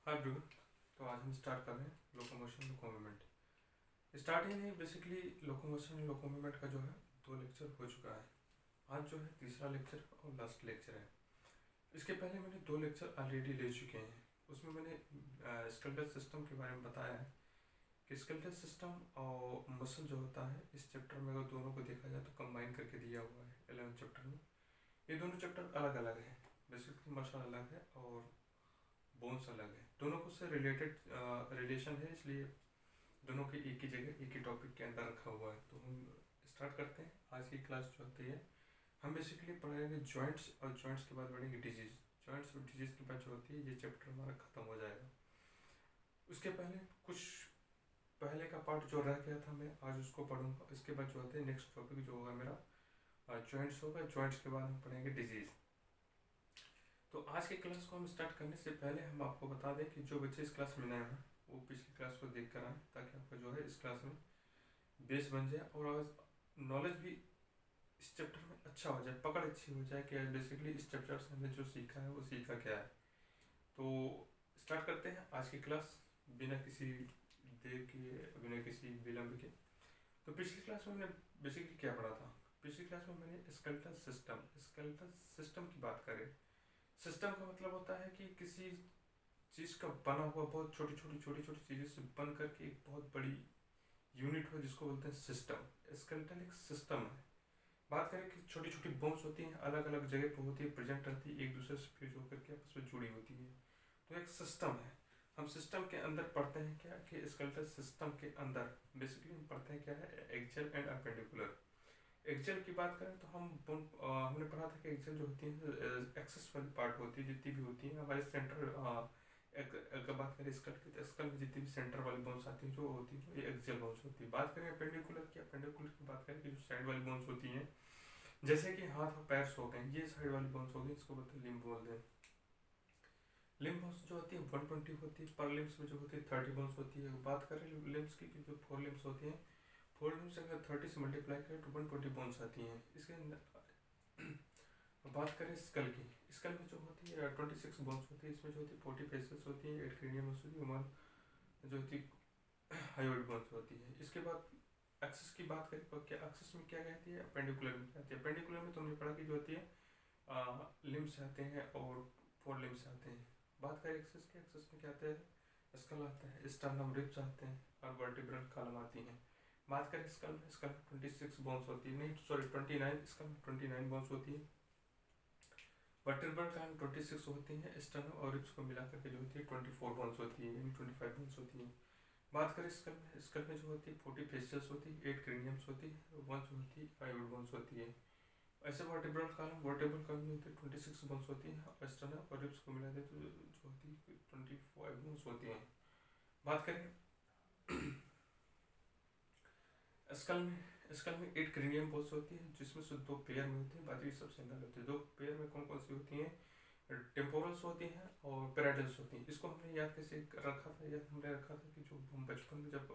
Hi everyone. तो आज हम स्टार्ट कर रहे हैं लोकोमोशन लोको मूवमेंट। स्टार्ट ही नहीं, बेसिकली लोकोमोशन लोको मूवमेंट का जो है 2 लेक्चर हो चुका है। आज जो है तीसरा लेक्चर और लास्ट लेक्चर है। इसके पहले मैंने 2 लेक्चर ऑलरेडी ले चुके हैं। उसमें मैंने स्केलेटल सिस्टम के बारे में बताया है कि स्केलेटल सिस्टम और मसल जो होता है इस चैप्टर में अगर दोनों को देखा जाए तो कंबाइन करके दिया हुआ है 11 चैप्टर में। ये दोनों चैप्टर अलग अलग हैं। बेसिकली मसल अलग है और बोन्स अलग है। दोनों को से रिलेटेड रिलेशन है, इसलिए दोनों के एक ही जगह एक ही टॉपिक के अंदर रखा हुआ है। तो हम स्टार्ट करते हैं। आज की क्लास जो होती है हम बेसिकली पढ़ेंगे जॉइंट्स, और जॉइंट्स के बाद पढ़ेंगे डिजीज। जॉइंट्स और डिजीज के बाद जो होती है ये चैप्टर हमारा खत्म हो जाएगा। उसके पहले कुछ पहले का पार्ट जो रह गया था मैं आज उसको पढ़ूंगा। इसके बाद जो होते हैं नेक्स्ट टॉपिक जो होगा मेरा जॉइंट्स होगा। जॉइंट्स के बाद हम पढ़ेंगे डिजीज। तो आज की क्लास को हम स्टार्ट करने से पहले हम आपको बता दें कि जो बच्चे इस क्लास में नए हैं वो पिछली क्लास को देख कर आए, ताकि आपका जो है इस क्लास में बेस बन जाए और नॉलेज भी इस चैप्टर में अच्छा हो जाए, पकड़ अच्छी हो जाए कि बेसिकली इस चैप्टर से हमने जो सीखा है वो सीखा क्या है। तो स्टार्ट करते हैं आज की क्लास बिना किसी देर के, बिना किसी विलम्ब के। तो पिछली क्लास में मैंने बेसिकली क्या पढ़ा था? पिछली क्लास में मैंने स्केलेटल सिस्टम की बात करें। सिस्टम का मतलब होता है कि किसी चीज़ का बना हुआ बहुत छोटी छोटी चीज़ों से बन करके एक बहुत बड़ी यूनिट हो जिसको बोलते हैं सिस्टम। स्केलेटन एक सिस्टम है। बात करें कि छोटी छोटी बोन्स होती हैं, अलग अलग जगह पर होती है, प्रेजेंट रहती है, एक दूसरे से फ्यूज होकर के आपस में जुड़ी होती है। तो एक सिस्टम है। हम सिस्टम के अंदर पढ़ते हैं क्या कि स्केलेटल सिस्टम के अंदर बेसिकली हम पढ़ते हैं क्या है, एक्सियल एंड अपेंडिकुलर। एक्सेल की बात करें तो हमने पढ़ा था कि एक्सेल जो होती है एक्सेस वाली पार्ट होती है, जितनी भी होती है हमारे सेंटर। अगर बात करें स्कल की तो स्कल में जितनी भी सेंटर वाली बोन्स आती हैं जो होती है ये एक्सियल बोन्स होती है। बात करें अपेंडिकुलर की, अपेंडिकुलर की बात करें कि जो साइड वाली बोन्स होती हैं, जैसे कि हाथ और पैर हो गए, ये साइड वाली बोन्स हो गई, इसको बोलते हैं लिम्ब बोलते हैं। लिम्ब बोन्स जो होती है 120 होती है, पर लिम्स में जो होती है 30 बोन्स होती है। बात करें लिम्स की जो 4 लिम्स होती हैं, 4 लिम्स अगर 30 से मल्टीप्लाई करें तो 120 बोन्स आती हैं। इसके अंदर बात करें स्कल की, स्कल में जो होती है 26 बोन्स होती है। इसमें जो होती है 40 फेसेस होती है, 8 क्रेनियम होती है, 1 जो होती है हायोइड बोन्स होती है। इसके बाद एक्सिस की बात करें तो क्या एक्सिस में क्या कहती है, अपेंडिकुलर में कहती है। अपेंडिकुलर में तो हमने पढ़ा कि जो होती है लिम्स आते हैं और 4 लिम्स आते हैं। बात करें एक्सिस के, एक्सिस में क्या आता है, स्कल आता है, स्टर्नम, रिब्स आते हैं और वर्टिब्रल कॉलम आती हैं। बात करें स्कल में, स्कल में 26 बोन्स होती है, नहीं सॉरी 29, स्कल में 29 बोन्स होती है। वर्टिब्रल कॉलम 26 होती हैं, स्टर्नम और रिब्स को मिलाकर के जो होती है 24 बोन्स होती है, यानी 25 बोन्स होती हैं। बात करें स्कल में, स्कल में जो होती है 40 फेशियल्स होती है, 8 क्रेनियम्स होती है, 1 जो होती है हायोइड बोन्स होती है। ऐसे वर्टिब्रल कॉलम में होती है 26 बोन्स होती है, और स्टर्नम और रिब्स को मिला दे तो जो होती है 25 बोन्स होती हैं। बात करें स्कल में 8 क्रेनियम बोन्स होती है, जिसमें से 2 पेयर में होती है, बाकी सब सिंगल होती है। 2 पेयर में कौन कौन सी होती हैं, टेम्पोरल्स होती हैं और पैराइटल्स होती हैं। इसको हमने याद कैसे रखा था, याद हमने रखा था कि जो हम बचपन में जब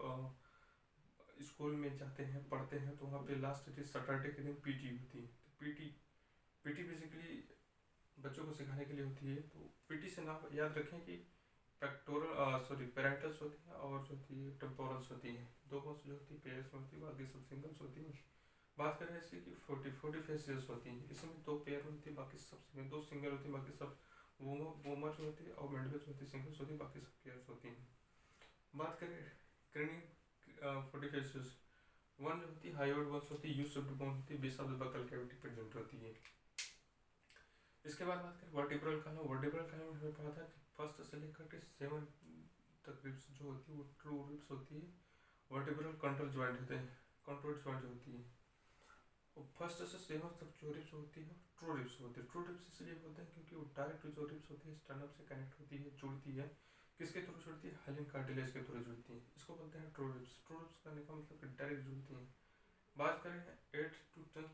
स्कूल में जाते हैं, पढ़ते हैं, तो वहाँ पे लास्ट डे सैटरडे के दिन पीटी होती है। तो पीटी बेसिकली बच्चों को सिखाने के लिए होती है। तो पीटी से नाम याद रखें कि पैराइटल्स होती हैं और जो होती है टेम्पोरल्स होती हैं। 2 बोन्स जो होती है पेयर्स में होती है, बाकी सब सिंगल्स होती हैं। बात करें इसकी कि 40 फेसेस होती हैं, इसमें 2 पेयर होती है, बाकी सब सिंगल, 2 सिंगल होती है, बाकी सब वोमर जो होती है और मेंडल जो होती है सिंगल्स होती है, बाकी सब पेयर्स होती हैं। बात करें क्रेनियम 40 फेसेस, 1 जो होती है हायोइड बोन्स होती है, यू शेप्ड बोन होती है, base of the buccal cavity present होती है। इसके बाद बात करें वर्टिब्रल कॉलम। वर्टिब्रल कॉलम में हमें पढ़ा था कि फर्स्ट से लेकर के 7 तक रिब्स जो होती है वो ट्रू रिब्स होती है। वर्टिब्रल कंट्रोल जॉइंट होते हैं, कंट्रोल जॉइंट होती है। और फर्स्ट से 7 तक जो रिब्स होती है ट्रू रिब्स होती है। ट्रू रिब्स इसलिए होते हैं क्योंकि वो डायरेक्ट जो रिब्स होती है स्टर्नम से कनेक्ट होती है, जुड़ती है। किसके थ्रू जुड़ती है, हाइलन कार्टिलेज के थ्रू जुड़ती है। इसको बोलते हैं ट्रू रिब्स। ट्रू रिब्स करने का मतलब कि डायरेक्ट जुड़ती हैं। बात करें 8 टू 10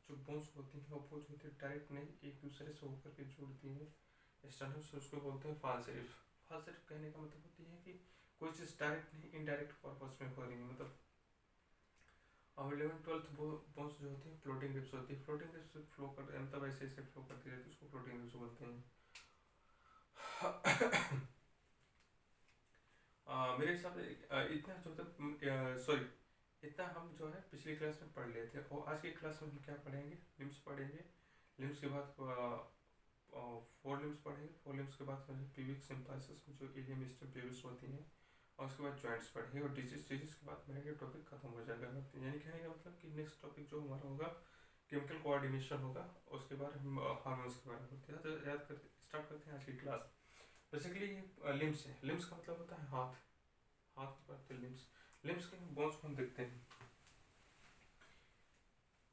जो बोन्स होती हैं वो होती है डायरेक्ट नहीं, एक दूसरे से होकर के जुड़ती हैं स्टर्नम से, उसको बोलते हैं फॉल्स रिब्स। फॉल्स रिब्स कहने का मतलब होती है कि कोई चीज़ डायरेक्ट नहीं, इनडायरेक्ट पर्पस में हो रही है। मतलब और 11-12 बोन्स जो होती है फ्लोटिंग रिब्स होती है। फ्लोटिंग रिब्स फ्लो कर मतलब ऐसे ऐसे फ्लो करती रहती है, उसको फ्लोटिंग रिब्स बोलते हैं। मेरे हिसाब से इतना जो सॉरी इतना हम जो है पिछली क्लास में पढ़ लेते हैं, और आज की क्लास में हम क्या पढ़ेंगे, लिम्स पढ़ेंगे। लिम्स के बाद 4 लिम्स पढ़ेंगे। 4 लिम्स के बाद प्यूबिक सिम्प्लाइसिस जो इलियम स्टेम प्यूबिस होती हैं, और उसके बाद जॉइंट्स पढ़ेंगे, और डिजीज के बाद मेरा ये टॉपिक खत्म हो जाएगा। यानी कहने का मतलब कि नेक्स्ट टॉपिक जो हमारा होगा केमिकल कोऑर्डिनेशन होगा, और उसके बाद हम हार्मोन्स के बारे में होते हैं। तो याद करते स्टार्ट करते हैं आज की क्लास। बेसिकली ये लिम्स है। लिम्स का मतलब होता है हाथ, हाथ के बाद लिम्स। लिम्स के बोन्स को हम देखते हैं।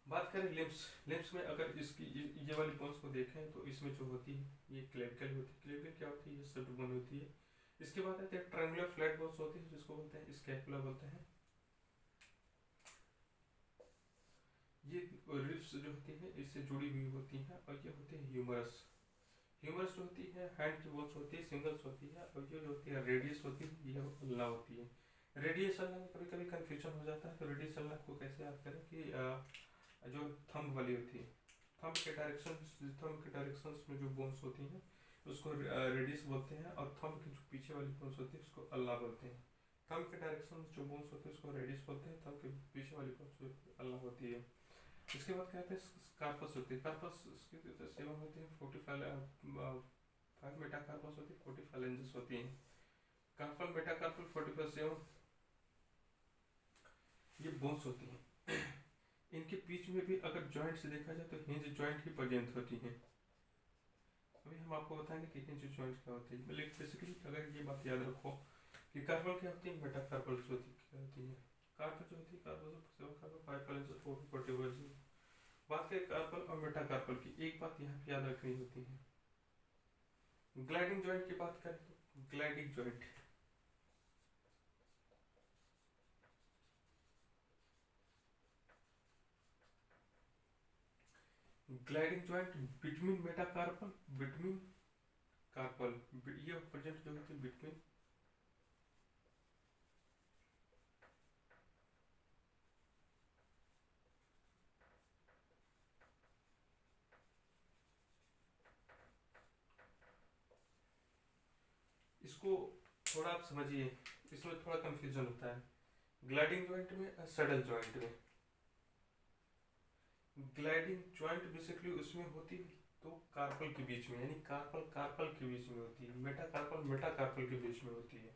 बात करें लिम्स, लिम्स में अगर इसकी ये वाली बोन्स को देखें तो इसमें जो होती है ये क्लेविकल होती है। क्लेविकल क्या होती है, ये सब बोन होती है। इसके बाद आते हैं ट्रायंगुलर फ्लैट बोन्स होती है, जिसको बोलते हैं स्कैपुला बोलते हैं। ये रिब्स जो होती है इससे जुड़ी हुई होती हैं, और ये होते हैं ह्यूमरस। ह्यूमरस जो होती है हैंड की बोन्स होती है, सिंगल्स होती है, और ये जो होती है रेडियस होती है, ये अल्ला होती है। रेडियस अल्ला में कभी कभी कन्फ्यूजन हो जाता है, तो रेडियस अल्ला को कैसे याद करें कि जो थंब वाली होती है, थंब के डायरेक्शंस में जो बोन्स होती हैं उसको रेडियस बोलते हैं, और थंब की जो पीछे वाली बोन्स होती है उसको अल्ला बोलते हैं। थंब के डायरेक्शन जो बोन्स होती है उसको रेडियस बोलते हैं, थंब के पीछे वाली बोन्स अल्ला होती है। इसके बाद क्या कहते हैं कार्पस होती है। कार्पस की सेवन होती है 5 मेटाकार्पस होती है, 40 फाइलेंजेस होती हैं। कार्पल मेटाकार्पल 45 7 ये बोन्स होती हैं। इनके बीच में भी अगर जॉइंट से देखा जाए तो हिंज जॉइंट ही प्रेजेंट होती हैं। अभी हम आपको बताएंगे कि हिंज जॉइंट क्या होती है। लेकिन बेसिकली अगर ये बात याद रखो कि कार्पल क्या होती है, मेटाकार्पल होती है। कार्पल जो होती है कार्पल 5 फाइलेंजेस 40 बात करें कार्पल और मेटाकार्पल की, एक बात यहाँ पे याद रखनी होती है। ग्लाइडिंग जॉइंट की बात करें तो gliding joint between metacarpal between carpal, ये प्रेजेंट जो होती है बिटवीन इसको थोड़ा आप समझिए, इसमें थोड़ा कंफ्यूजन होता है। ग्लाइडिंग जॉइंट में सडल जॉइंट में ग्लाइडिंग जॉइंट बेसिकली उसमें होती तो कार्पल के बीच में, यानी कार्पल के बीच में होती है, मेटाकार्पल के बीच में होती है।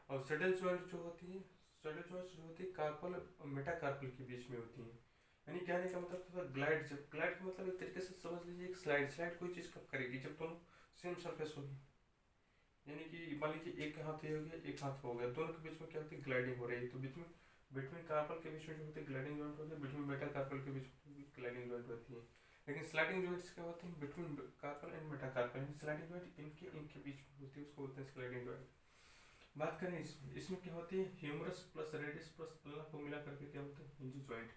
और सडल जॉइंट जो होती है कार्पल और मेटाकार्पल के बीच में होती है। यानी कहने का मतलब थोड़ा ग्लाइड का मतलब एक तरीके से समझ लीजिए एक स्लाइड कोई चीज़ कब करेगी, जब दोनों सेम सरफेस होगी। यानी कि मान लीजिए एक हाथ ये हो गया, एक हाथ हो गया, दोनों के बीच में क्या होती है, ग्लाइडिंग हो रही है। तो बीच में बिटवीन कार्पल के बीच में जो होती है ग्लाइडिंग जॉइंट होती है, बिटवीन मेटाकार्पल के बीच में ग्लाइडिंग जॉइंट होती है। लेकिन स्लाइडिंग जॉइंट्स क्या होती है, between carpal and metacarpal. Sliding joint इनके बीच में होती है, उसको बोलते हैं स्लाइडिंग जॉइंट। बात करें इसमें क्या होती है, humerus plus radius plus ulna को मिला करके क्या होता है, हिंज जॉइंट।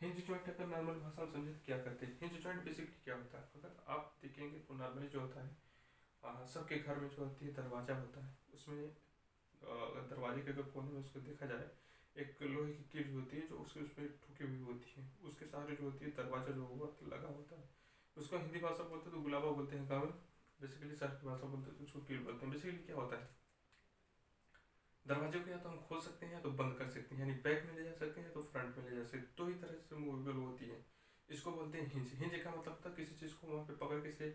हिंज जॉइंट अगर नॉर्मल भाषा में समझे क्या करते हैं, हिंज जॉइंट बेसिकली क्या होता है, अगर आप देखेंगे तो नॉर्मली जो होता है सबके घर में जो होती है दरवाजा होता है, उसमें दरवाजे के अगर कोने में उसको देखा जाए एक लोहे की कील होती है जो उसके उस पर ठुकी हुई होती है, उसके सहारे जो होती है दरवाजा जो हुआ लगा होता है। उसको हिंदी भाषा बोलते हैं तो गुलाबा बोलते हैं गाँव में, बेसिकली सर की भाषा बोलते हैं तो उसको कील बोलते हैं। बेसिकली क्या होता है, दरवाजे को या तो हम खोल सकते हैं या तो बंद कर सकते हैं, यानी बैक में ले जा सकते हैं या तो फ्रंट में ले जा सकते हैं, दो ही तरह से मूवेबल होती है। इसको बोलते हैं हिंज। हिंज का मतलब था किसी चीज़ को वहाँ पे पकड़ के से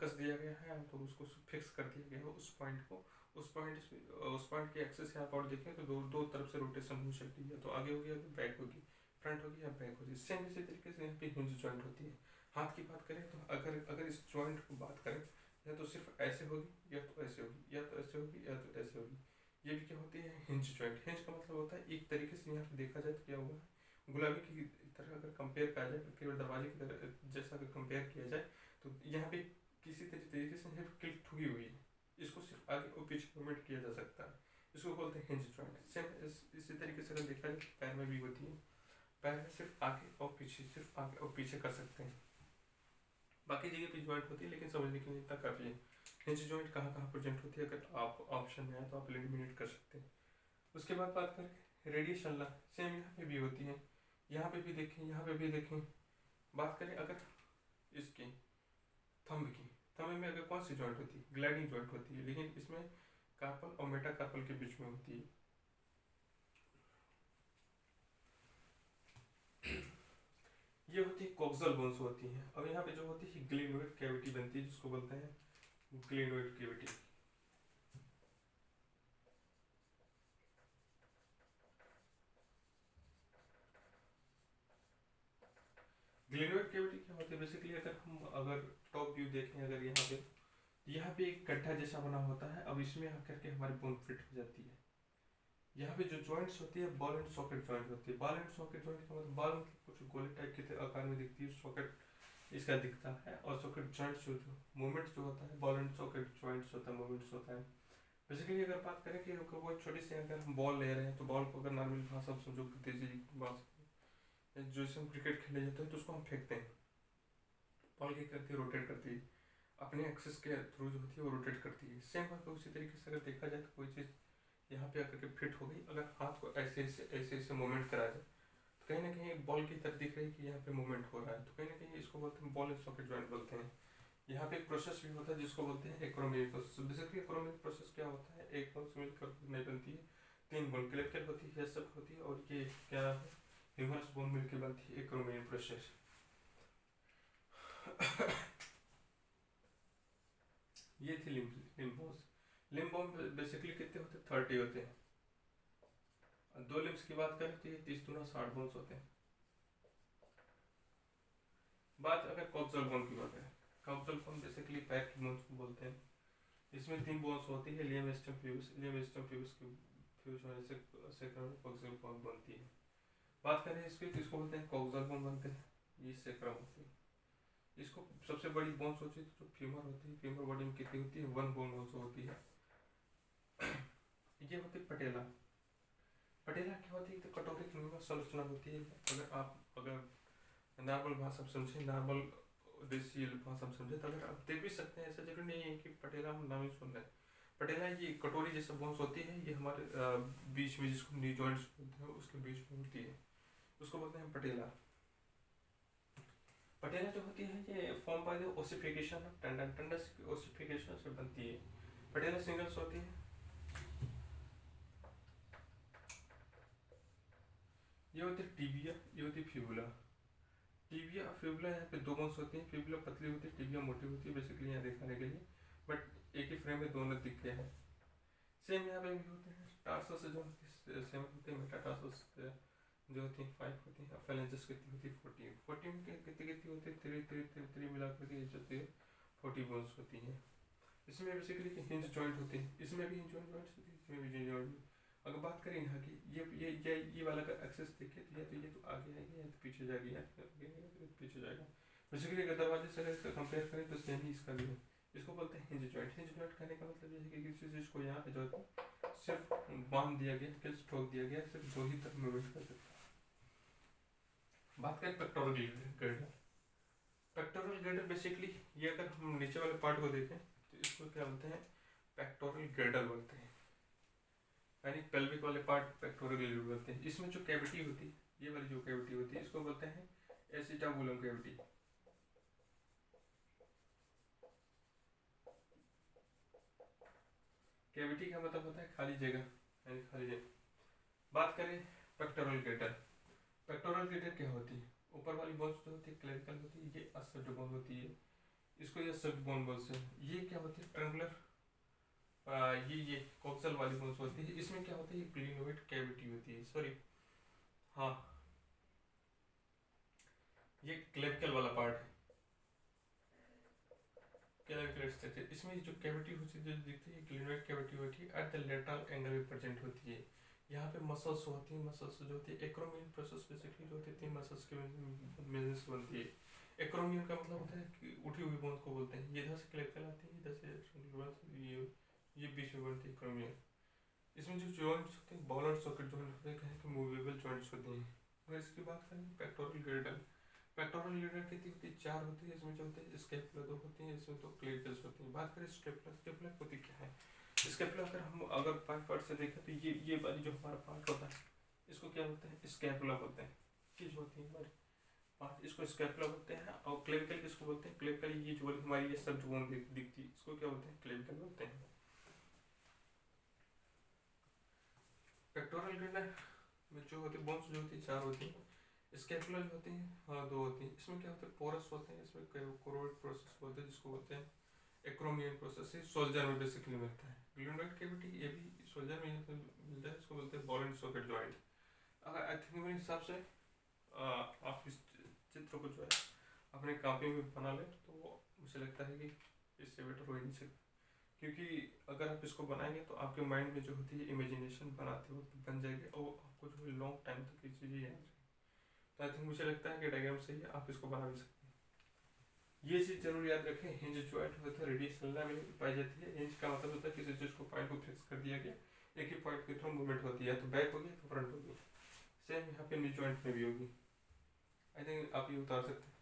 कस दिया गया है, तो उसको फिक्स कर दिया गया है उस पॉइंट को। उस पॉइंट की एक्सेस यहाँ पर देखें तो दो तरफ से रोटेशन हो सकती है, तो आगे होगी या तो बैक होगी, फ्रंट होगी या बैक होगी। सेम इसी तरीके से यहाँ पे हिंज जॉइंट होती है। हाथ की बात करें तो अगर इस जॉइंट को बात करें, या तो सिर्फ ऐसे होगी या तो ऐसे होगी, या तो ऐसे होगी या तो ऐसे होगी। ये भी क्या होती है, हिंज जॉइंट। हिंज का मतलब होता है एक तरीके से यहाँ पे देखा जाए तो क्या हुआ है, गुलाबी की तरह अगर कंपेयर किया जाए, केवल दरवाजे की तरह जैसा अगर कंपेयर किया जाए तो यहाँ पे किसी तरीके से किल ठुकी हुई है, इसको सिर्फ आगे और पीछे मूवमेंट किया जा सकता है, इसको बोलते हैं हिंज जॉइंट। सेम इसी तरीके से अगर देखा जाए पैर में भी होती है, पैर में सिर्फ आगे और पीछे, सिर्फ आगे और पीछे कर सकते हैं, बाकी जगह पे जॉइंट होती है, लेकिन समझने के लिए इतना काफ़ी है। हिंज जॉइंट कहाँ कहाँ प्रेजेंट होती है, अगर आप ऑप्शन में आए तो आप एलिमिनेट कर सकते हैं। उसके बाद बात करें रेडियस अल्ला, सेम यहाँ पे भी होती है, यहाँ पे भी देखें, यहाँ पे भी देखें। बात करें अगर इसकी थंब की, थंब में अगर कौन सी जॉइंट होती है, ग्लाइडिंग जॉइंट होती है, लेकिन इसमें कार्पल और मेटाकार्पल के बीच में होती है। ये होती है कॉक्सल बोन्स होती हैं। अब यहाँ पे जो होती है ग्लेनोइड कैविटी बनती है, जिसको बोलते हैं ग्लेनोइड कैविटी। ग्लेनोइड कैविटी क्या होती है बेसिकली, अगर टॉप व्यू देखें अगर यहाँ पे एक गड्ढा जैसा बना होता है। अब इसमें आकर के हमारी बोन फिट हो जाती है। यहाँ पे जो जॉइंट्स होती है बॉल एंड सॉकेट जॉइंट होती है। बॉल एंड सॉकेट जॉइंट का मतलब बॉल कुछ गोले टाइप के आकार में दिखती है, सॉकेट इसका दिखता है, और सॉकेट जॉइंट्स जो मूवमेंट जो होता है बॉल एंड सॉकेट जॉइंट्स होता है, मूवमेंट्स होता है। बेसिकली अगर बात करें कि वो छोटी सी अगर हम बॉल ले रहे हैं तो बॉल को अगर नॉर्मल भाषा में समझो तेजी जो इसमें हम क्रिकेट खेले जाते हैं तो उसको हम फेंकते हैं। बॉल क्या करती है, रोटेट करती है अपने एक्सेस के थ्रू जो होती है वो रोटेट करती है। सेम है उसी तरीके से अगर देखा जाए तो कोई चीज़ यहाँ पे आकर के फिट हो गई, अगर हाथ को ऐसे मूवमेंट करा जाए तो कहीं ना कहीं एक बॉल की तरह दिख रही है कि यहाँ पे मूवमेंट हो रहा है, तो कहीं ना कहीं इसको बोलते हैं बॉल एंड सॉकेट जॉइंट बोलते हैं। यहाँ पे एक प्रोसेस भी होता है जिसको बोलते हैं एक्रोमेलिक प्रोसेस। बेसिकली एक्रोमेलिक प्रोसेस क्या होता है, एक बोन से मिलकर नहीं बनती है, 3 बोन क्लेविकल होती है, सब होती है, और ये क्या है ह्यूमरस बोन मिलकर बनती है एक्रोमेलिक प्रोसेस। ये थी limb bones. Limb bone basically कितने होते हैं, 30 होते हैं। दो लिम्स की बात करें तो ये 30 गुना 60 बोन्स होते हैं। बात अगर कॉक्सल बोन की बात करें, कॉक्सल बोन बेसिकली पैर की बोन्स को बोलते हैं। इसमें 3 बोन्स होती है, Liam stem pubis. Liam stem pubis के फ्यूज होने से कॉक्सल बोन बनती है। बात करें इसकी तो इसको बोलते हैं कॉक्सल बोन बनते हैं, ये सेक्रम होती है। इसको सबसे बड़ी बोन्स होती है जो फीमर होती है, फीमर बॉडी में कितनी होती है, 1 बोन ऑल्सो होती है। ये होती है पटेला। पटेला क्या होती है, तो कटोरी की संरचना होती है। अगर नॉर्मल भाषा में समझे, नॉर्मल देसी भाषा में समझे तो अगर आप देख भी सकते हैं, ऐसा जरूरी नहीं है कि पटेला हम नाम ही सुन रहे हैं। पटेला ये कटोरी जैसा बोन्स होती है, ये हमारे बीच में जिसको नी जॉइंट्स बोलते हैं उसके बीच में होती है, उसको बोलते हैं पटेला। पटेला जो होती है ये form by the ossification of tendon, tendon की ओसिफिकेशन से बनती है। पटेला सिंगल्स होती है। ये होती है टिबिया, ये होती है फिबुला। टिबिया फिबुला यहाँ पे 2 बोन्स होती हैं। फिबुला पतली होती है, टिबिया मोटी होती है, बेसिकली यहाँ दिखाने के लिए, बट एक ही फ्रेम में दोनों दिख गए हैं। सेम यहाँ पे भी होते हैं। टार्सस जो सेम होते हैं, मेटाटार्सस जो होती हैं 5 होती हैं। फेलेंजेस कितनी होती है, 14। 14 कितनी होती है, 3 मिलाकर के जो होती है 40 बोन्स होती हैं। इसमें बेसिकली हिंज जॉइंट होती है, इसमें भी हिंज जॉइंट होती है, इसमें भी हिंज जॉइंट। अगर बात करें यहाँ की, ये वाला का एक्सेस देखें तो ये तो आगे आएगी, या तो पीछे जाएगी, या तो पीछे जाएगा। बेसिकली अगर दरवाजे से अगर कंपेयर करें तो सेम ही इसका भी है। इसको बोलते हैं हिंज जॉइंट। हिंज जॉइंट कहने का मतलब ये है कि किसी चीज़ को यहाँ पे जो है सिर्फ बांध दिया गया, किस ठोक दिया गया, सिर्फ 2 ही तरफ मूवमेंट कर सकता है। बात करें pectoral girder. Pectoral girder basically ये अगर हम नीचे वाले पार्ट को देखें तो इसको क्या बोलते हैं, पेक्टोरल गर्डर बोलते हैं, यानी पेल्विक वाले पार्ट पेक्टोरल गर्डर बोलते हैं। इसमें जो कैविटी होती है, ये वाली जो कैविटी होती है इसको बोलते हैं एसिटाबुलम कैविटी। कैविटी का मतलब होता है खाली जगह, यानी खाली जगह। बात करें पेक्टोरल गर्डर। पेक्टोरल गर्डर क्या होती है, ऊपर वाली बोन्स जो होती है क्लेविकल होती है, ये असर्ट बोन होती है, इसको ये सब बोन बोलते हैं। ये क्या होती है ट्रेंगुलर, ये कोक्सल वाली बोन्स होती है। इसमें क्या होता है, ये ग्लिनोइड कैविटी होती है, सॉरी हाँ ये क्लेविकल वाला पार्ट है, क्लेविकल स्ट्रक्चर। इसमें जो कैविटी होती है जो दिखती है ग्लिनोइड कैविटी होती है, एट द लेटरल एंगल में प्रेजेंट होती है। यहाँ पे मसल्स होती हैं, मसल्स जो होती है एक्रोमियन प्रोसेस बेसिकली जो होती है 3 मसल्स के मिलने से बनती है। एक्रोमियन का मतलब होता है कि उठी हुई बोन्स को बोलते हैं। ये इधर से क्लेविकल आती है, इधर से ये बीच में बनती है एक्रोमियन। इसमें जो जॉइंट्स होते हैं बॉल और सॉकेट जॉइंट होते हैं, कहें कि मूवेबल जॉइंट्स होते हैं। अगर इसकी बात करें पेक्टोरल गर्डर, पेक्टोरल गर्डर कितनी होती है, 4 होती है। इसमें जो होते हैं स्कैपुला 2 होती हैं, इसमें तो क्लेविकल्स होती हैं। बात करें स्कैपुला, स्कैपुला होती क्या है, स्कैपुला अगर 5 पार्ट से देखें तो ये वाली जो हमारा पार्ट होता है इसको क्या बोलते हैं, स्कैपुला बोलते हैं। चीज होती है हमारी पार्ट, इसको स्कैपुला बोलते हैं। और क्लेविकल किसको बोलते हैं, क्लेविकल ये जो हमारी ये सब जो बोन दिखती है इसको क्या बोलते हैं, क्लेविकल बोलते हैं। पेक्टोरल गिल्ड में जो होती है बोन्स जो होती है 4 होती हैं। स्कैपुला जो होती है हाँ 2 होती हैं। इसमें क्या होता है पोरस होते हैं, इसमें कोरोइड प्रोसेस बोलते हैं जिसको बोलते हैं एक्रोमियन प्रोसेस। ही सोल्जर में बेसिकली मिलता है। ग्लूनोइड कैविटी ये भी सोल्जर में मिलता है, इसको बोलते हैं बॉल एंड सॉकेट जॉइंट। अगर आई थिंक मेरे हिसाब से आप इस चित्र को जो है अपने कॉपी में बना लें तो मुझे लगता है कि इससे बेटर हो ही नहीं सकता, क्योंकि अगर आप इसको बनाएंगे तो आपके माइंड में जो होती है इमेजिनेशन बनाते वक्त बन जाएगी और आपको जो है लॉन्ग टाइम तक ये चीज़ें याद रहेगी। तो आई थिंक मुझे लगता है कि डायग्राम सही है, आप इसको बना भी सकते हैं। ये चीज़ जरूर याद रखें, हिंज जॉइंट होता है रेडियस में पाई जाती है। हिंज का मतलब होता है किसी चीज़ को पॉइंट को फिक्स कर दिया गया, एक ही पॉइंट के थ्रू मूवमेंट होती है, तो बैक होगी तो फ्रंट होगी। सेम यहाँ पे नी जॉइंट में भी होगी। आई थिंक आप ये उतार सकते हैं।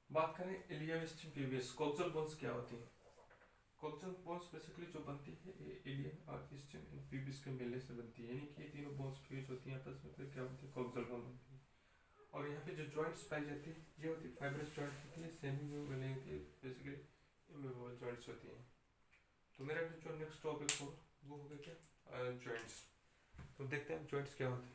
बात करें इलियम पीवियस कोक्सल बोन्स क्या होती हैं। कोक्सल बोन्स बेसिकली जो बनती है ये इलियम और इन पीवियस के मिलने से बनती है, यानी कि ये तीनों बोन्स फ्यूज होती हैं आपस में, फिर क्या होती है कोक्सल बोन बनती है। और यहाँ पे जो जॉइंट्स पाई जाती है ये होती है फाइब्रस जॉइंट होती है, सेमी मूवेबल नहीं होती है, बेसिकली इमूवेबल जॉइंट्स होती हैं। तो मेरा जो नेक्स्ट टॉपिक होगा वो होगा क्या जॉइंट्स। तो देखते हैं जॉइंट्स क्या होते हैं।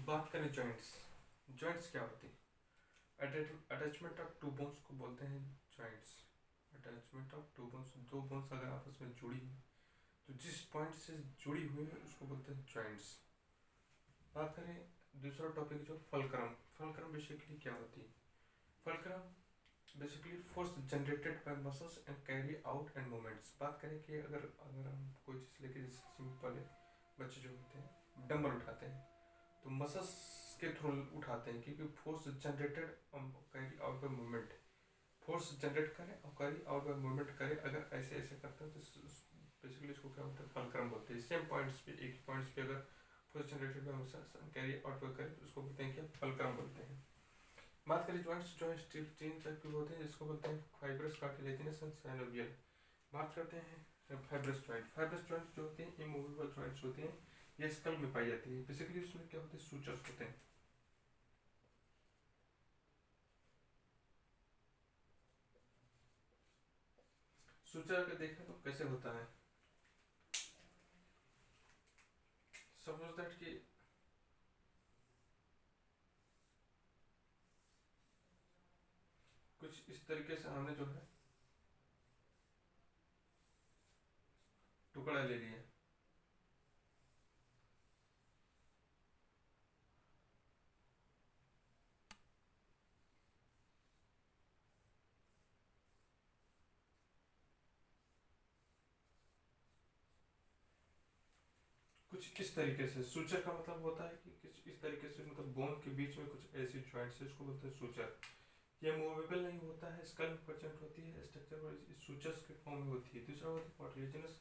बात करें जॉइंट्स, जॉइंट्स क्या होती है? अटैचमेंट ऑफ टू बोन्स को बोलते हैं joints. Attachment of two bones, दो बोन्स अगर आपस में जुड़ी है तो जिस पॉइंट से जुड़ी हुई है उसको बोलते हैं जॉइंट्स। बात करें दूसरा टॉपिक जो फलक्रम, फलक्रम बेसिकली क्या होती है? Fulcrum basically force generated by muscles and carry out and movements. बात करें कि अगर अगर हम कोई चीज़ लेके, जैसे सिंपल है, बच्चे जो होते हैं डंबल उठाते हैं तो मसल्स के थ्रू उठाते हैं, क्योंकि force generated carry out by movement, force generate करे और कैरी आउट बाय मूवमेंट करे, अगर ऐसे ऐसे करते हैं तो बेसिकली इसको क्या बोलते हैं? फलक्रम बोलते हैं। सेम पॉइंट्स पे, एक ही पॉइंट्स पे अगर force generated by muscles and carry out by करे तो उसको बोलते हैं क्या? फलक्रम बोलते हैं। बात करें जॉइंट्स, जॉइंट्स तीन टाइप के होते हैं, जिसको बोलते हैं फाइब्रस, कार्टिलेजिनस एंड साइनोवियल। बात करते हैं फाइब्रस जॉइंट। फाइब्रस जॉइंट जो होते हैं इमूवेबल जॉइंट्स होते हैं, ये स्कल में पाई जाती है। बेसिकली उसमें क्या होते हैं? सूचर्स होते हैं। सूचर अगर देखें तो कैसे होता है? सपोज दैट कि कुछ इस तरीके से हमने जो है टुकड़ा ले लिया, कुछ इस तरीके से। सूचर का मतलब होता है कि कुछ इस तरीके से, मतलब बोन के बीच में कुछ ऐसी जॉइंट्स है, इसको बोलते हैं सूचर। ये मूवेबल नहीं होता है, स्कल में प्रेजेंट होती है, स्ट्रक्चर सूचर्स के फॉर्म में होती है। दूसरा होती है कार्टिलेजिनस।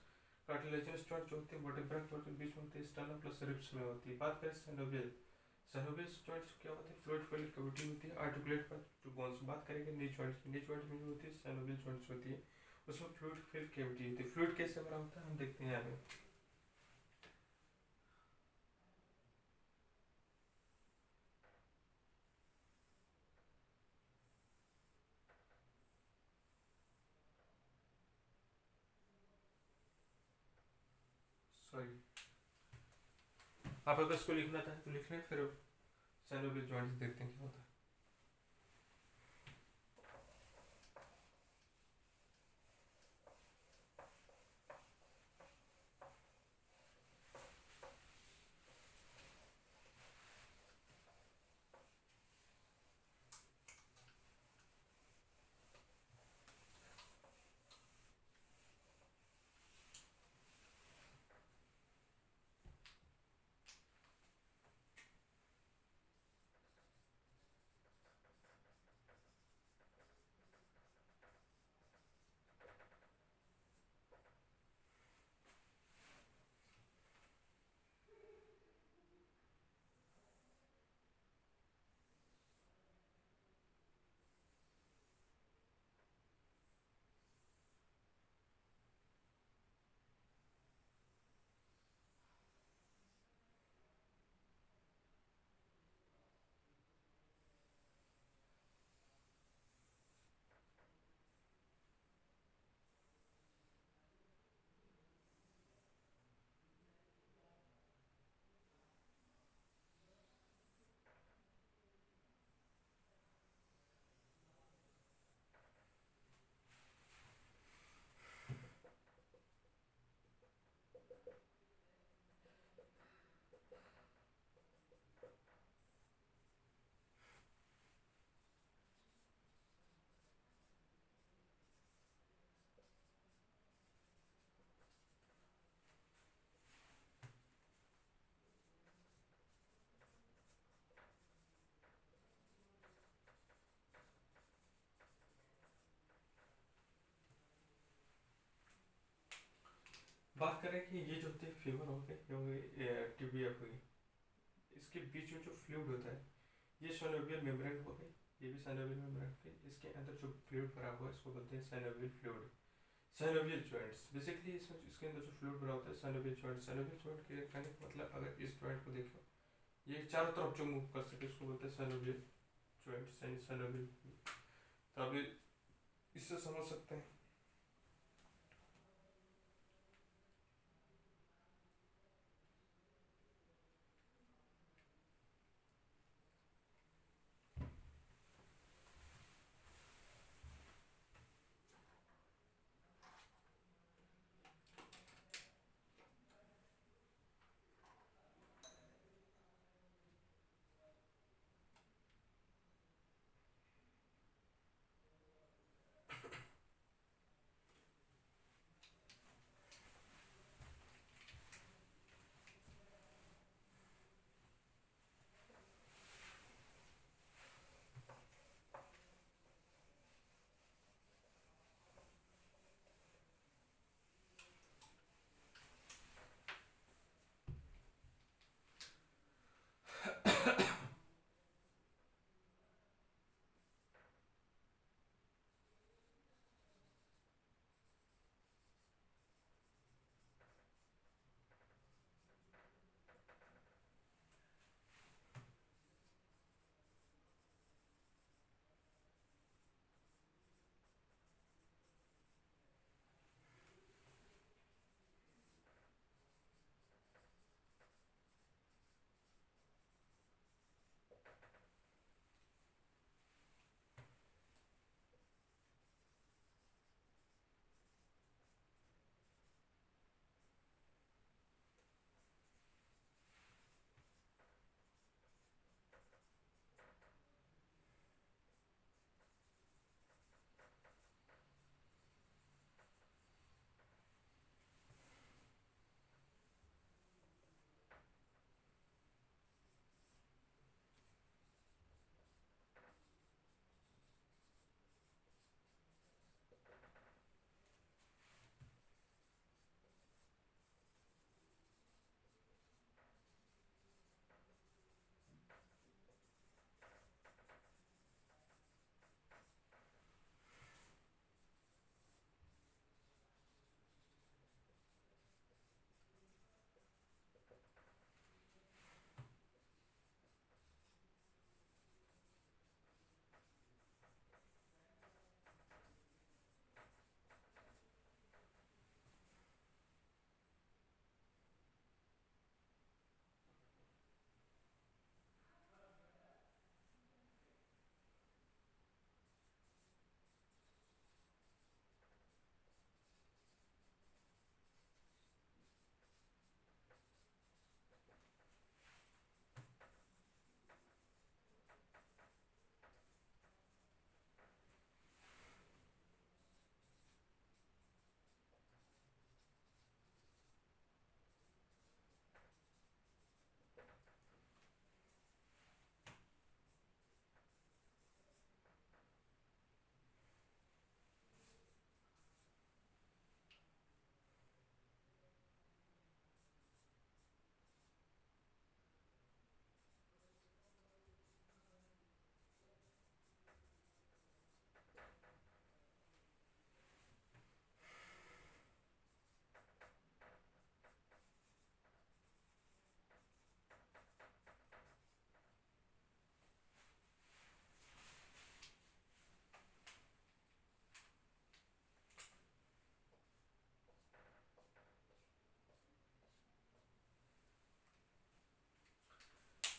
कार्टिलेजिनस जॉइंट जो होती है वर्टेब्रा जॉइंट के बीच में होती है, स्टर्नम प्लस रिब्स में होती है। बात करें साइनोवियल, साइनोवियल जॉइंट्स क्या होती है? फ्लूइड फिल्ड कैविटी होती है, आर्टिकुलेट बाय टू बोन्स। बात करेंगे नी जॉइंट्स की, नी जॉइंट में जो होती है साइनोवियल जॉइंट्स होती है, उसमें फ्लूइड फिल्ड कैविटी होती है। फ्लूइड कैसे बना होता है हम देखते हैं यहाँ पे। सॉरी, आप अगर इसको लिखना चाहें तो लिख लें, फिर साइनोवियल जॉइंट्स देखते हैं क्या होता है। बात करें कि ये जो होती है फीवर हो गई, टीबिया हो गई, इसके बीच में जो फ्लूइड होता है, ये साइनोवियल मेम्ब्रेन हो गई, ये भी साइनोवियल मेम्ब्रेन हो गई। इसके अंदर जो फ्लूइड भरा हुआ है इसको बोलते हैं synovial fluid. Synovial joints basically इसमें, इसके अंदर जो फ्लूइड भरा होता है साइनोवियल जॉइंट। साइनोवियल जॉइंट के कहने का मतलब, अगर इस जॉइंट को देखो, ये चारों तरफ जो मूव कर सके उसको बोलते हैं साइनोवियल जॉइंट, साइनोवियल। तो आप इससे समझ सकते हैं।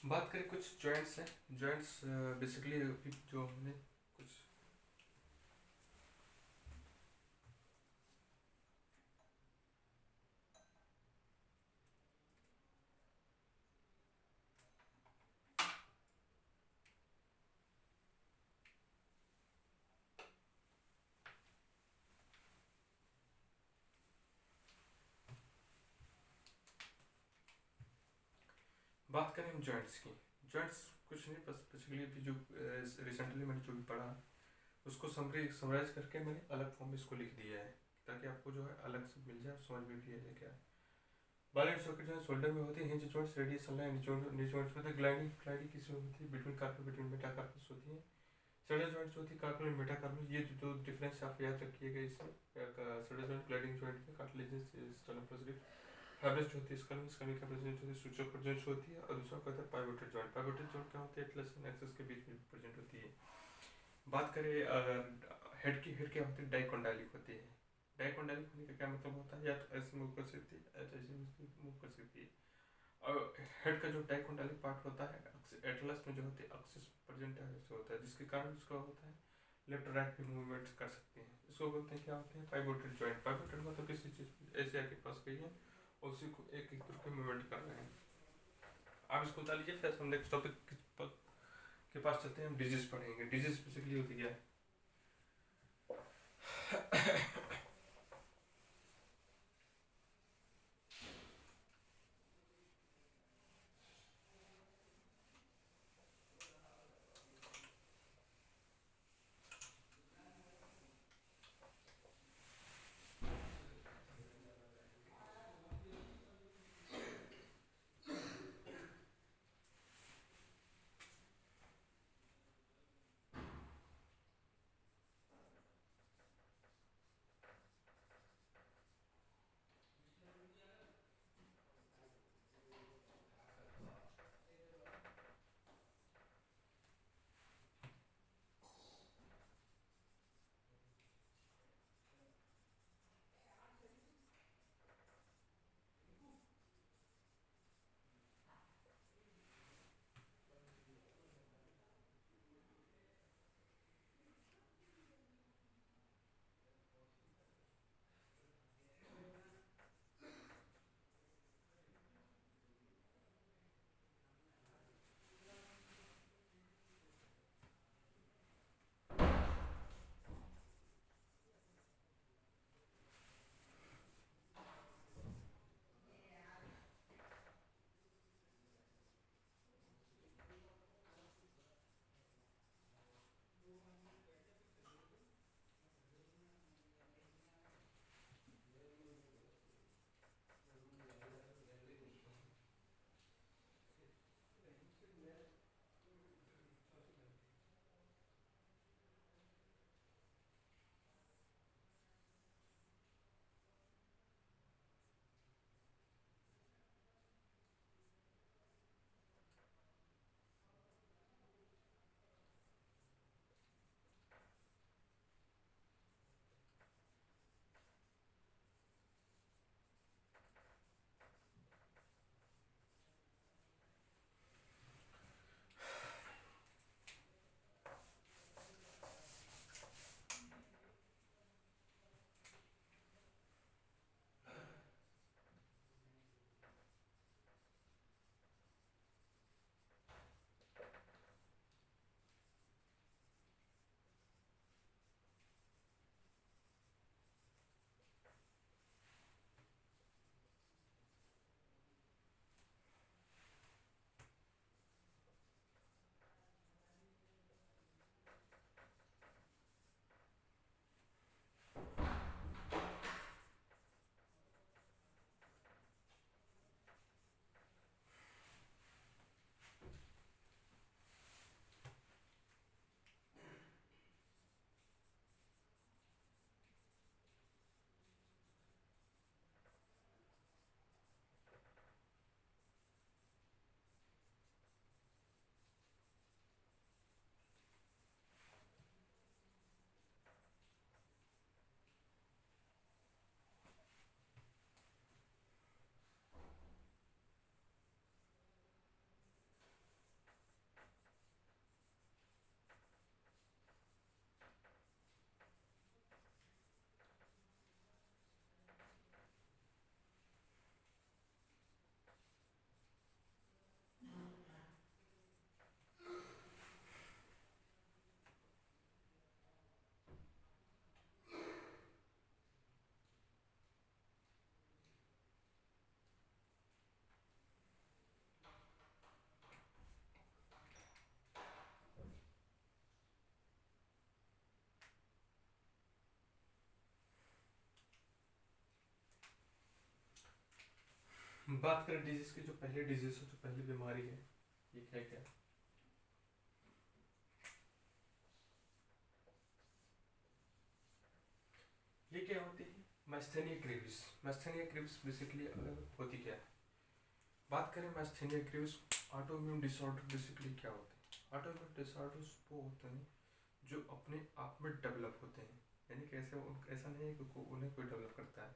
बात करें कुछ जॉइंट्स हैं। जॉइंट्स बेसिकली जो हमने कुछ बात करें हम जॉइंट्स की। जॉइंट्स कुछ नहीं, बस बेसिकली अभी जो रिसेंटली मैंने जो भी पढ़ा उसको समराइज करके मैंने अलग फॉर्म में इसको लिख दिया है, ताकि आपको जो है अलग से मिल जाए, समझ में भी आ जाए क्या है। बाइलेट सॉकेट जो है शोल्डर में होती है, हिंज जॉइंट्स रेडियस अलाइन नी जॉइंट्स होते हैं, ग्लाइडिंग ग्लाइडिंग किसी में होती है, बिटवीन कार्पल बिटवीन मेटाकार्पस होती है। सडल जॉइंट्स होती है कार्पल एंड मेटाकार्पल। ये जो डिफरेंस आप याद रखिएगा इसमें। सडल जॉइंट ग्लाइडिंग जॉइंट में कार्टिलेजेस स्टर्नम प्रोसीजर, फाइब्रस जो होती है स्कल में, स्कल का प्रेजेंट होती है, सूचक प्रेजेंट होती है, और दूसरा कहता है पाइवोटेड जॉइंट। पाइवोटेड जॉइंट क्या होती है, एटलस एंड एक्सिस के बीच में प्रेजेंट होती है। बात करें हेड की, हेड क्या होती है, डाइकोंडाइलिक होती है। डाइकोंडाइलिक होने का क्या मतलब होता है, या तो ऐसे मूव कर सकती है या तो ऐसे मूव कर सकती है। और हेड का जो डाइकोंडाइलिक पार्ट होता है एटलस में जो होती है एक्सिस प्रेजेंट होता है, जिसके कारण उसका होता है लेफ्ट राइट पे मूवमेंट कर सकते हैं। इसको बोलते हैं क्या होते हैं, पाइवोटेड जॉइंट। पाइवोटेड मतलब किसी चीज ऐसे आके पास गई है और उसी को एक एक करके मूवमेंट कर रहे हैं। आप इसको बता लीजिए, फिर हम नेक्स्ट टॉपिक के पास चलते हैं। हम डिजीज पढ़ेंगे। डिजीज बेसिकली होती क्या है। बात करें डिजीज की, जो पहले डिजीज जो पहली बीमारी है, ये क्या क्या है? ये क्या होती है? मैस्थेनिया ग्रेविस। मैस्थेनिया ग्रेविस बेसिकली होती क्या है? बात करें मैस्थेनिया ग्रेविस ऑटोइम्यून डिसऑर्डर बेसिकली क्या होते हैं? ऑटोइम्यून डिसऑर्डर्स वो होते हैं जो अपने आप में डेवलप होते हैं, यानी कि ऐसा नहीं है कि उन्हें कोई डेवलप करता है।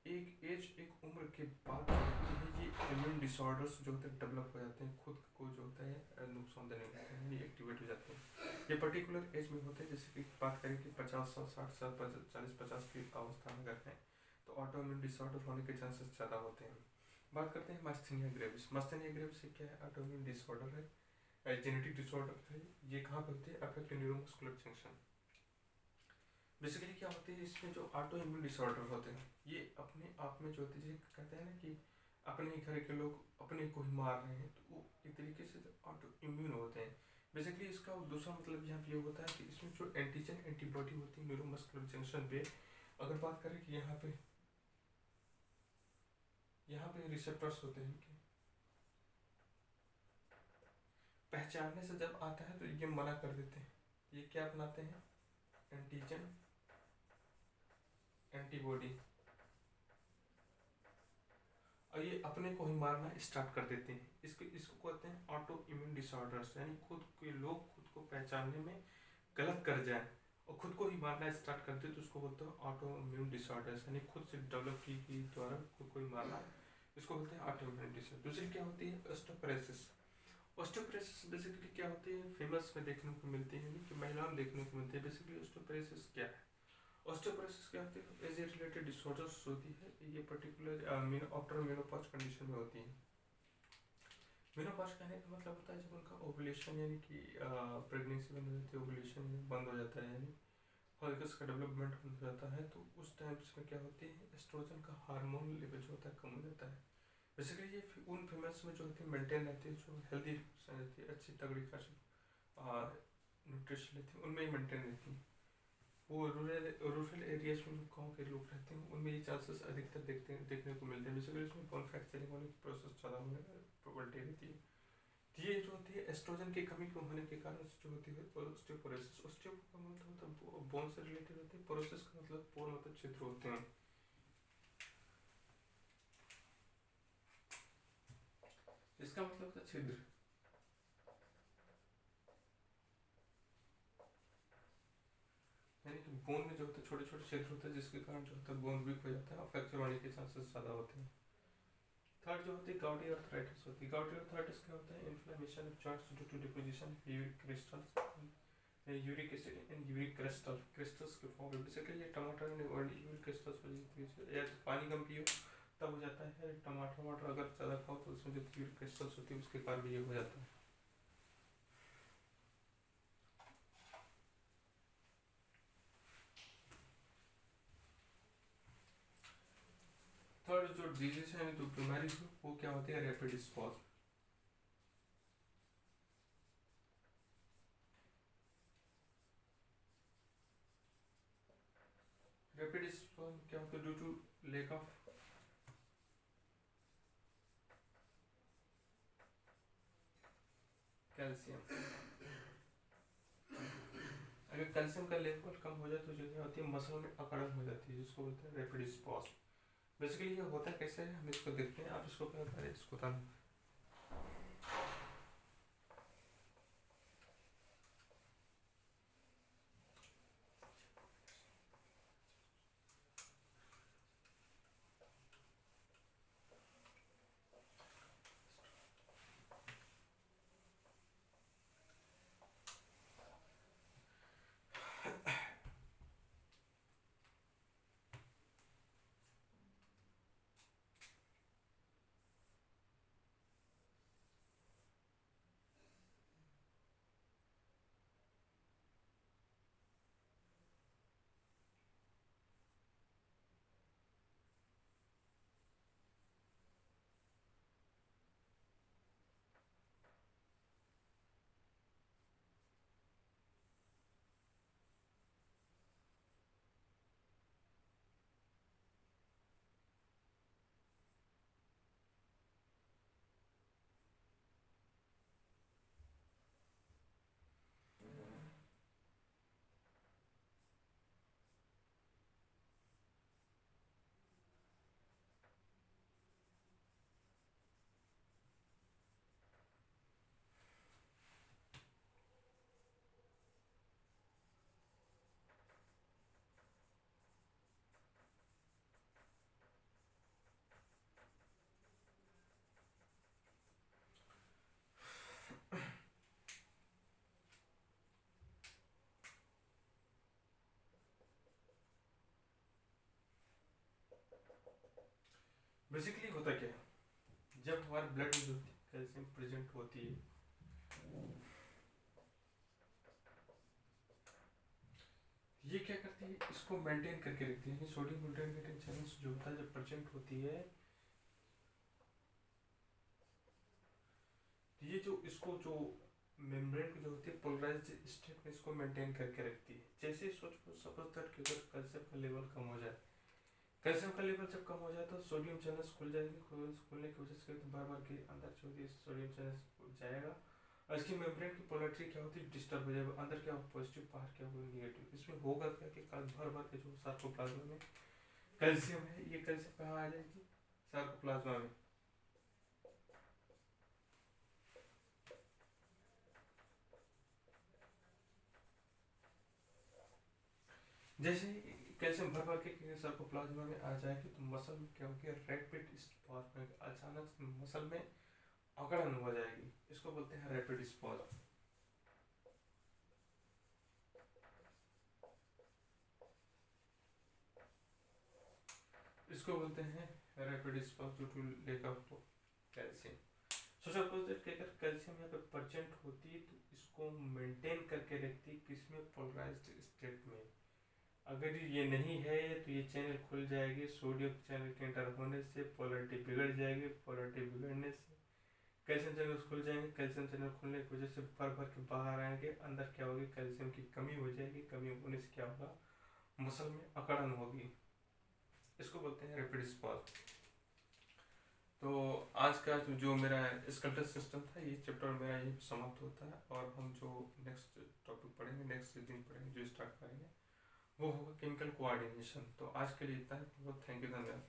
एक एज, एक उम्र के बाद जो होती है, ये इम्यून डिसऑर्डर्स जो होते हैं डेवलप हो जाते हैं, खुद को जो होता है नुकसान देने लगते हैं, ये एक्टिवेट हो जाते हैं। ये पर्टिकुलर एज में होते हैं, जैसे कि बात करें कि 50 साल, 60 साल, 40-50 की अवस्था में अगर हैं तो ऑटो इम्यून डिसऑर्डर होने के चांसेस ज़्यादा होते हैं। बात करते हैं मास्थेनिया ग्रेविस। मास्थेनिया ग्रेविस से क्या है? ऑटो इम्यून डिसऑर्डर है, जेनेटिक डिसऑर्डर है। ये कहाँ पे होते हैं? Affect neuromuscular junction. बेसिकली क्या होती है इसमें, जो ऑटो इम्यून डिसऑर्डर होते हैं, ये अपने आप में जो होते हैं, कहते हैं ना कि अपने ही घर के लोग अपने को ही मार रहे हैं, तो वो एक तरीके से ऑटो इम्यून होते हैं। बेसिकली इसका दूसरा मतलब यहाँ पे ये होता है कि इसमें जो एंटीजन एंटीबॉडी होती है न्यूरोमस्कुलर जंक्शन पे, अगर बात करें कि यहाँ पे रिसेप्टर्स होते हैं इनके, पहचानने से जब आता है तो ये मना कर देते हैं। ये क्या अपनाते हैं? एंटीजन एंटीबॉडी, और ये अपने को ही मारना स्टार्ट कर देते हैं। इसको कहते हैं ऑटो इम्यून डिसऑर्डर्स, यानी खुद के लोग खुद को पहचानने में गलत कर जाए और खुद को ही मारना स्टार्ट कर दे, तो उसको बोलते हैं ऑटो इम्यून डिसऑर्डर्स, यानी खुद से डेवलप की द्वारा खुद को ही मारना, इसको बोलते हैं ऑटो इम्यून डिसऑर्डर। दूसरी क्या होती है? ऑस्टियोपोरोसिस। ऑस्टियोपोरोसिस बेसिकली क्या होती है? फेमस में देखने को मिलती है, कि महिलाओं में देखने को मिलती है। बेसिकली ऑस्टियोपोरोसिस क्या है? ऑस्टियोपोरोसिस क्या होती है? एज ए रिलेटेड डिसऑर्डर्स होती है। ये पर्टिकुलर आफ्टर मेनोपॉज कंडीशन में होती है। मेनोपॉज कहने का मतलब होता है जब उनका ओवुलेशन, यानी कि प्रेगनेंसी बंद हो जाती है, ओवुलेशन बंद हो जाता है, यानी फॉलिकल्स का डेवलपमेंट बंद हो जाता है, तो उस टाइम्स में क्या होती है? एस्ट्रोजन का हार्मोन लेवल जो होता है कम हो जाता है। बेसिकली ये उन फीमेल्स में जो होती है मेंटेन रहती है, जो हेल्दी रहती है, अच्छी तगड़ी खासी न्यूट्रिशन लेती है, उनमें ही मेंटेन रहती है। वो रूरल एरियाज में जो गाँव के लोग रहते हैं, उनमें ये चांसेस अधिकतर देखने को मिलते हैं। बेसिकली इसमें बोन फ्रैक्चरिंग होने की प्रोसेस ज़्यादा होने की प्रोबेबिलिटी रहती है। ये जो होती है एस्ट्रोजन की कमी के होने के कारण जो होती है ऑस्टियोपोरोसिस। ऑस्टियो का मतलब बोन से रिलेटेड होती है, पोरोसिस का मतलब पोर मतलब छिद्र होते हैं। इसका मतलब होता है छिद्र, यानी कि बोन में जो होते हैं छोटे छोटे छिद्र होते हैं, जिसके कारण जो होता है बोन वीक हो जाता है और फ्रैक्चर होने के चांसेस ज़्यादा होते हैं। थर्ड जो होती है गाउटी आर्थराइटिस होती है। गाउटी आर्थराइटिस क्या होता है? Inflammation of joints due to deposition uric crystals, uric acid and uric crystals के फॉर्म में। बेसिकली ये टमाटर और यूरिक क्रिस्टल्स हो जाती है, या तो पानी कम पियो तब हो जाता है, टमाटर अगर ज़्यादा खाओ तो उसमें जो यूरिक क्रिस्टल्स होती है उसके कारण ये हो जाता है। थर्ड जो डिजीज है, तो बीमारी वो क्या होती है? Rapid sponge. रैपिड स्पॉज क्या होता है? Due to lack of calcium. अगर कैल्शियम का लेवल कम हो जाए तो जो होती है मसल में अकड़न हो जाती है, जिसको बोलते हैं रैपिड स्पॉज। बेसिकली ये होता है कैसे है, हम इसको देखते हैं। आप इसको क्या करें, इसको था बेसिकली होता क्या है, जब हमारे ब्लड में जो कैल्शियम प्रेजेंट होती है, ये क्या करती है, इसको मेंटेन करके रखती है। सोडियम ग्लूटामेट चैनल्स जो होता है जब प्रेजेंट होती है, ये जो इसको जो मेम्ब्रेन जो होती है पोलराइज्ड स्टेट में इसको मेंटेन करके रखती है। जैसे सपोज दैट कि अगर कैल्शियम का लेवल कम हो जाए, कैल्शियम का लेवल जब कम हो जाए तो सोडियम चैनल्स खुल जाएंगे, खुलने की वजह से तो बार बार के अंदर जो है सोडियम चैनल्स जाएगा और इसकी मेम्ब्रेन की पोलैरिटी क्या होती है, डिस्टर्ब हो जाएगा। अंदर क्या पॉजिटिव, बाहर क्या होगा निगेटिव। इसमें होगा क्या कि भर भर के जो सार्कोप्लाज्मा में कैल्शियम है, ये कैल्शियम कहाँ आ जाएगी, सार्कोप्लाज्मा में। जैसे कैल्शियम भर भर के सार्कोप्लाज्मा में आ जाएगी तो मसल में क्या होगी, रैपिड स्पॉज में अचानक मसल में अकड़न हो जाएगी, इसको बोलते हैं रैपिड स्पॉज। इसको बोलते हैं rapid spasm due to lack of calcium. So suppose that अगर कैल्शियम यहाँ पे परसेंट होती है तो इसको मेंटेन करके रखती है किसमें, पोलराइज्ड स्टेट में। अगर ये नहीं है तो ये चैनल खुल जाएगी, सोडियम चैनल के एंटर होने से पोलैरिटी बिगड़ जाएगी, पोलैरिटी बिगड़ने से कैल्शियम चैनल खुल जाएंगे, कैल्शियम चैनल खुलने की वजह से भर भर के बाहर आएंगे, अंदर क्या होगी, कैल्शियम की कमी हो जाएगी, कमी होने से क्या होगा, मसल में अकड़न होगी, इसको बोलते हैं रैपिड स्पॉज। तो आज का जो मेरा स्केलेटल सिस्टम था, ये चैप्टर मेरा यही समाप्त होता है और हम जो नेक्स्ट टॉपिक पढ़ेंगे, नेक्स्ट दिन पढ़ेंगे, जो स्टार्ट करेंगे वो होगा केमिकल कोऑर्डिनेशन। तो आज के लिए इतना है, बहुत थैंक यू, धन्यवाद।